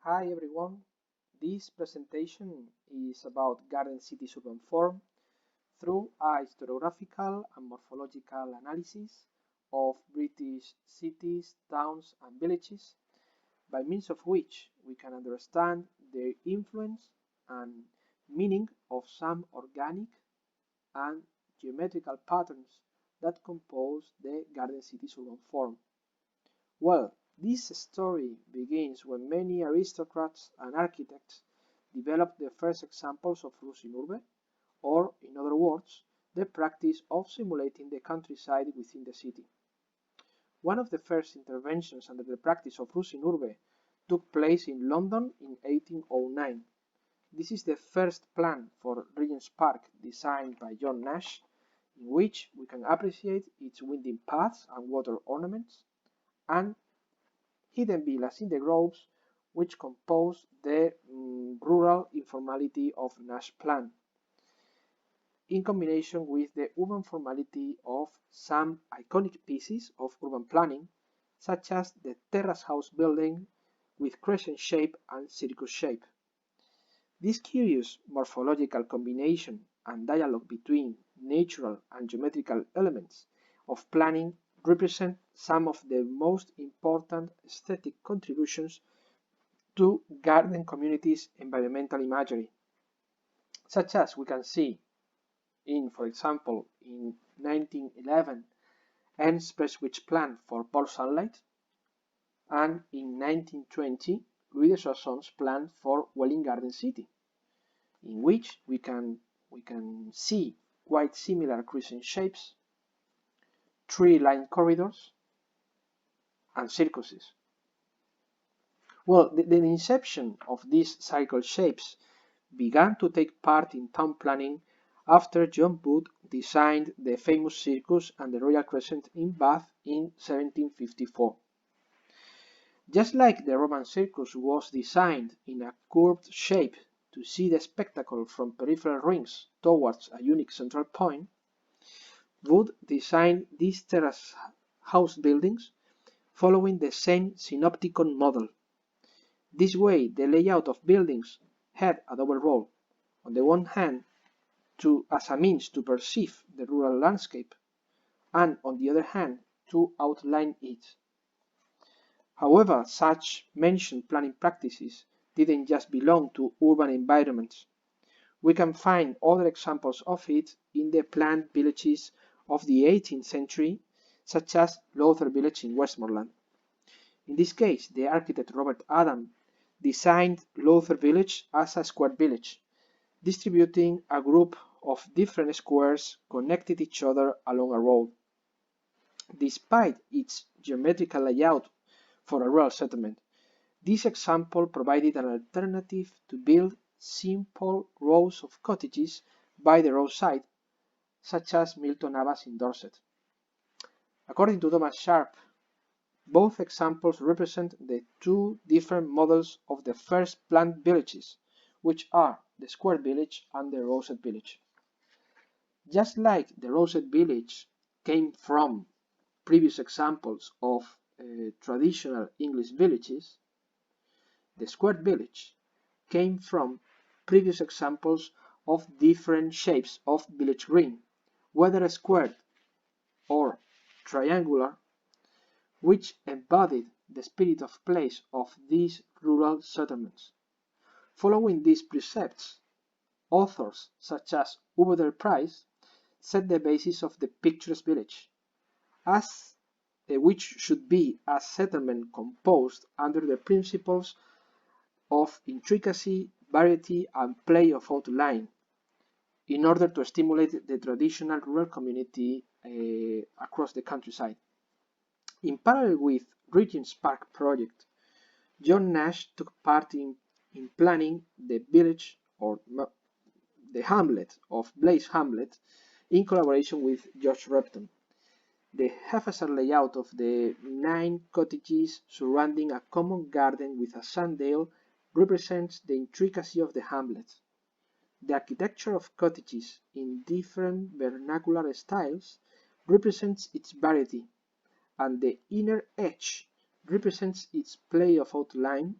Hi everyone, this presentation is about Garden City's urban form through a historiographical and morphological analysis of British cities, towns and villages, by means of which we can understand their influence and meaning of some organic and geometrical patterns that compose the Garden City's urban form. Well, this story begins when many aristocrats and architects developed the first examples of Rus in urbe, or, in other words, the practice of simulating the countryside within the city. One of the first interventions under the practice of Rus in urbe took place in London in 1809. This is the first plan for Regent's Park designed by John Nash, in which we can appreciate its winding paths and water ornaments, and hidden villas in the groves, which compose the rural informality of Nash plan, in combination with the urban formality of some iconic pieces of urban planning, such as the terrace house building with crescent shape and circus shape. This curious morphological combination and dialogue between natural and geometrical elements of planning represent some of the most important aesthetic contributions to garden communities' environmental imagery, such as we can see for example, in 1911, Ernst Presswick's plan for pole sunlight, and in 1920, Louis de Soissons' plan for Welwyn Garden City, in which we can see quite similar crescent shapes, tree-lined corridors, and circuses. Well, the inception of these cycle shapes began to take part in town planning after John Wood designed the famous circus and the Royal Crescent in Bath in 1754. Just like the Roman circus was designed in a curved shape to see the spectacle from peripheral rings towards a unique central point, Wood designed these terrace house buildings following the same synopticon model. This way, the layout of buildings had a double role. On the one hand, as a means to perceive the rural landscape, and on the other hand, to outline it. However, such mentioned planning practices didn't just belong to urban environments. We can find other examples of it in the planned villages of the 18th century, such as Lowther Village in Westmoreland. In this case, the architect Robert Adam designed Lowther Village as a square village, distributing a group of different squares connected each other along a road. Despite its geometrical layout for a rural settlement, this example provided an alternative to build simple rows of cottages by the roadside, such as Milton Abbas in Dorset. According to Thomas Sharp, both examples represent the two different models of the first planned villages, which are the square village and the rosette village. Just like the rosette village came from previous examples of traditional English villages, the square village came from previous examples of different shapes of village green, whether squared or triangular, which embodied the spirit of place of these rural settlements. Following these precepts, authors such as Ubeder Price set the basis of the picturesque village, which should be a settlement composed under the principles of intricacy, variety, and play of outline, in order to stimulate the traditional rural community across the countryside. In parallel with Regent's Park project, John Nash took part in planning the village or the hamlet of Blaise Hamlet in collaboration with George Repton. The haphazard layout of the 9 cottages surrounding a common garden with a sundial represents the intricacy of the hamlet. The architecture of cottages in different vernacular styles represents its variety, and the inner edge represents its play of outline,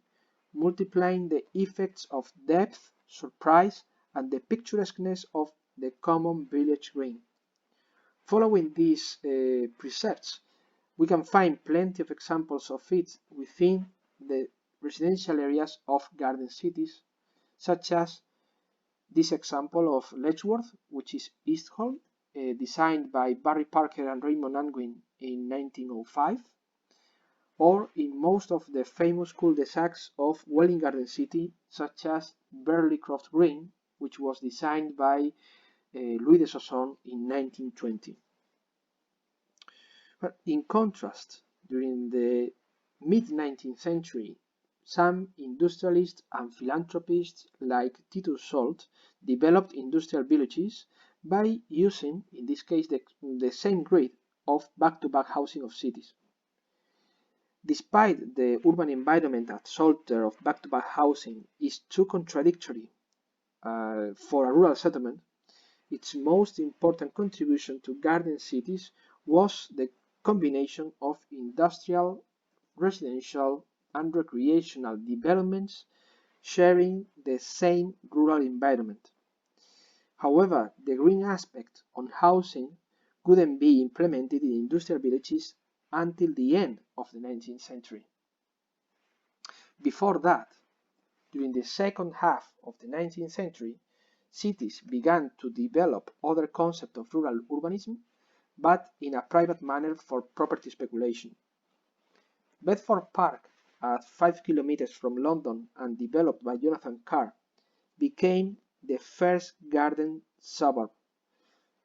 multiplying the effects of depth, surprise, and the picturesqueness of the common village green. Following these precepts, we can find plenty of examples of it within the residential areas of garden cities, such as this example of Letchworth, which is Eastholt, designed by Barry Parker and Raymond Unwin in 1905, or in most of the famous cul-de-sacs of Welwyn Garden City, such as Burley Croft Green, which was designed by Louis de Soissons in 1920. But in contrast, during the mid-19th century, some industrialists and philanthropists like Titus Salt developed industrial villages by using, in this case, the same grid of back-to-back housing of cities. Despite the urban environment at Salter of back-to-back housing is too contradictory for a rural settlement, its most important contribution to garden cities was the combination of industrial, residential, and recreational developments sharing the same rural environment. However, the green aspect on housing couldn't be implemented in industrial villages until the end of the 19th century. Before that, during the second half of the 19th century, cities began to develop other concepts of rural urbanism, but in a private manner for property speculation. Bedford Park, at 5 kilometers from London and developed by Jonathan Carr, became the first garden suburb,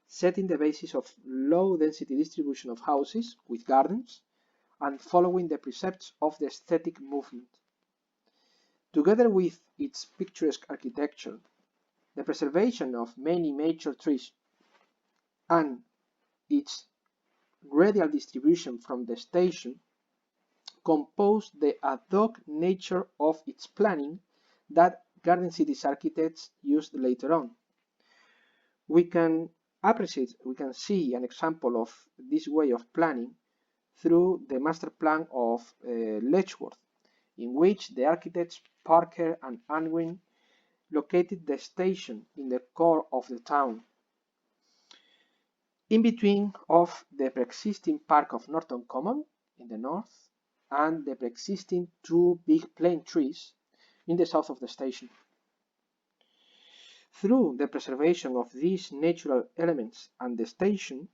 setting the basis of low-density distribution of houses with gardens and following the precepts of the aesthetic movement. Together with its picturesque architecture, the preservation of many mature trees, and its radial distribution from the station composed the ad hoc nature of its planning that garden cities architects used later on. We can see an example of this way of planning through the master plan of Letchworth, in which the architects Parker and Unwin located the station in the core of the town, in between of the pre-existing park of Norton Common in the north and the pre-existing two big plane trees in the south of the station. Through the preservation of these natural elements and the station,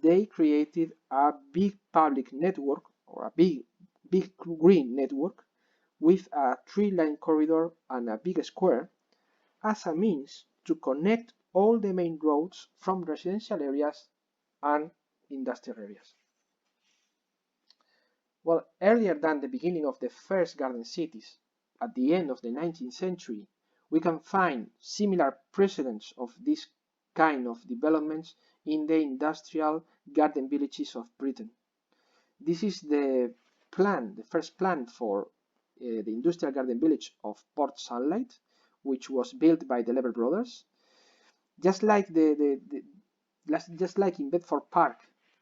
they created a big public network, or a big green network, with a tree-line corridor and a big square as a means to connect all the main roads from residential areas and industrial areas. Well, earlier than the beginning of the first garden cities, at the end of the 19th century, we can find similar precedents of this kind of developments in the industrial garden villages of Britain. This is the first plan for the industrial garden village of Port Sunlight, which was built by the Lever brothers. Just like just like in Bedford Park,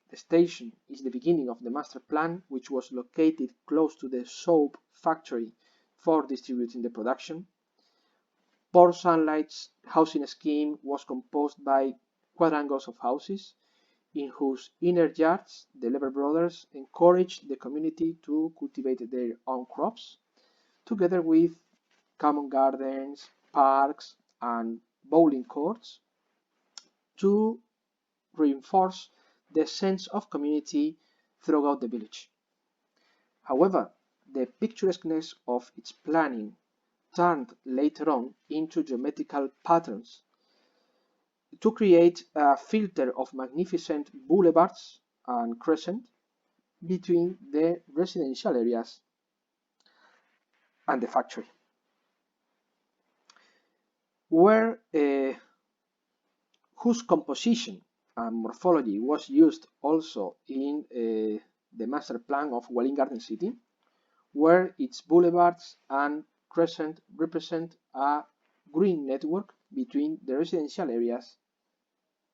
the station is the beginning of the master plan, which was located close to the soap factory for distributing the production. Port Sunlight's housing scheme was composed by quadrangles of houses, in whose inner yards the Lever brothers encouraged the community to cultivate their own crops, together with common gardens, parks, and bowling courts, to reinforce the sense of community throughout the village. However, the picturesqueness of its planning turned later on into geometrical patterns to create a filter of magnificent boulevards and crescent between the residential areas and the factory, where whose composition and morphology was used also in the master plan of Welwyn Garden City, where its boulevards and crescent represent a green network between the residential areas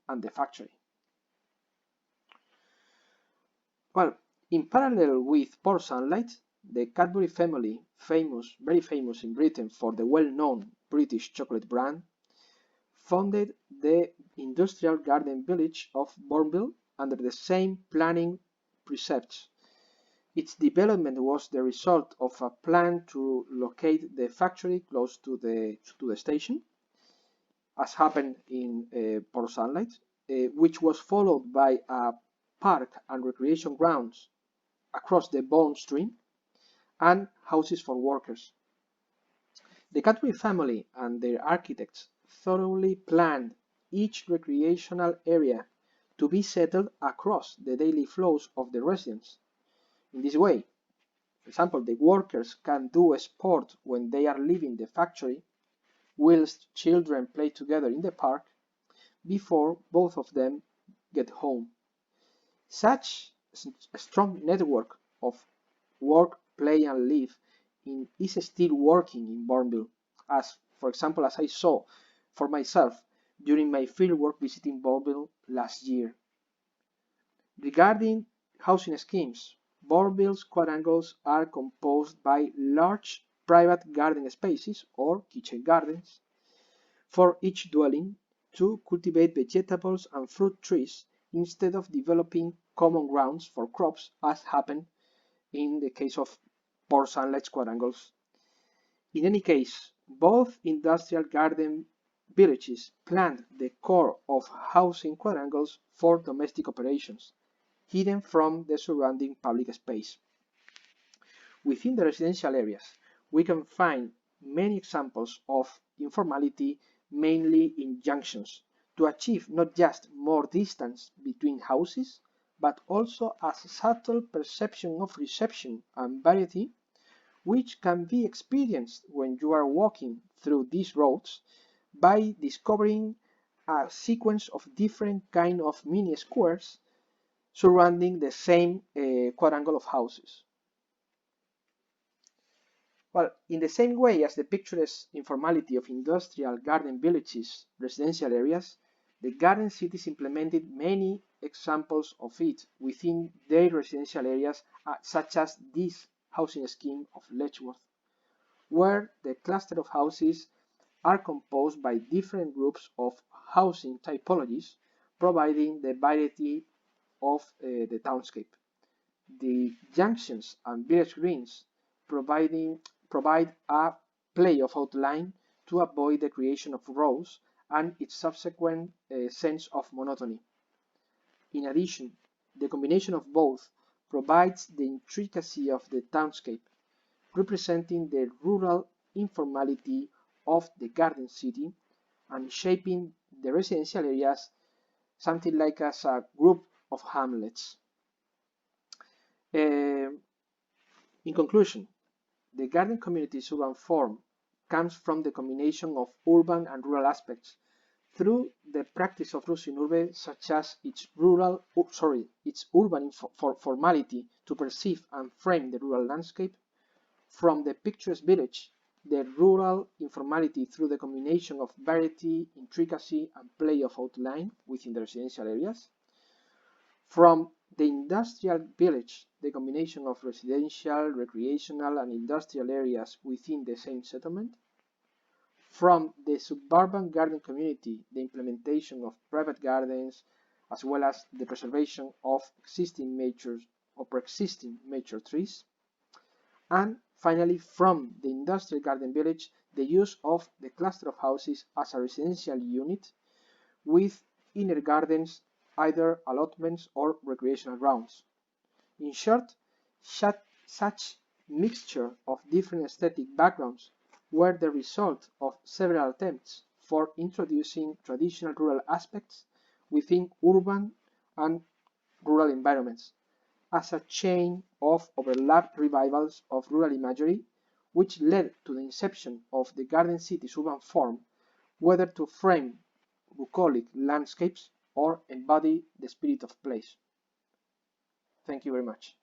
and the factory. Well, in parallel with Port Sunlight, the Cadbury family, very famous in Britain for the well-known British chocolate brand, founded the industrial garden village of Bournville under the same planning precepts. Its development was the result of a plan to locate the factory close to the station, as happened in Port Sunlight, which was followed by a park and recreation grounds across the Bourne Stream and houses for workers. The Cadbury family and their architects thoroughly planned each recreational area to be settled across the daily flows of the residents. In this way, for example, the workers can do a sport when they are leaving the factory, whilst children play together in the park before both of them get home. Such a strong network of work, play and live is still working in Bournville, as for example as I saw for myself during my fieldwork visiting Bournville last year. Regarding housing schemes, Bournville's quadrangles are composed by large private garden spaces or kitchen gardens for each dwelling to cultivate vegetables and fruit trees instead of developing common grounds for crops as happened in the case of Port Sunlight quadrangles. In any case, both industrial garden villages planned the core of housing quadrangles for domestic operations, hidden from the surrounding public space. Within the residential areas, we can find many examples of informality, mainly in junctions, to achieve not just more distance between houses, but also a subtle perception of reception and variety, which can be experienced when you are walking through these roads by discovering a sequence of different kind of mini squares surrounding the same quadrangle of houses. Well, in the same way as the picturesque informality of industrial garden villages, residential areas, the garden cities implemented many examples of it within their residential areas, such as this housing scheme of Letchworth, where the cluster of houses are composed by different groups of housing typologies, providing the variety of the townscape. The junctions and village greens provide a play of outline to avoid the creation of rows and its subsequent sense of monotony. In addition, the combination of both provides the intricacy of the townscape, representing the rural informality of the garden city and shaping the residential areas something like as a group of hamlets. In conclusion, the garden community's urban form comes from the combination of urban and rural aspects through the practice of Rus in Urbe, such as its urban formality to perceive and frame the rural landscape, from the picturesque village, the rural informality through the combination of variety, intricacy, and play of outline within the residential areas, from the industrial village, the combination of residential, recreational, and industrial areas within the same settlement, from the suburban garden community, the implementation of private gardens, as well as the preservation of existing mature or pre-existing mature trees, and finally from the industrial garden village, the use of the cluster of houses as a residential unit with inner gardens, either allotments or recreational grounds. In short, such mixture of different aesthetic backgrounds were the result of several attempts for introducing traditional rural aspects within urban and rural environments, as a chain of overlapped revivals of rural imagery, which led to the inception of the garden city's urban form, whether to frame bucolic landscapes or embody the spirit of place. Thank you very much.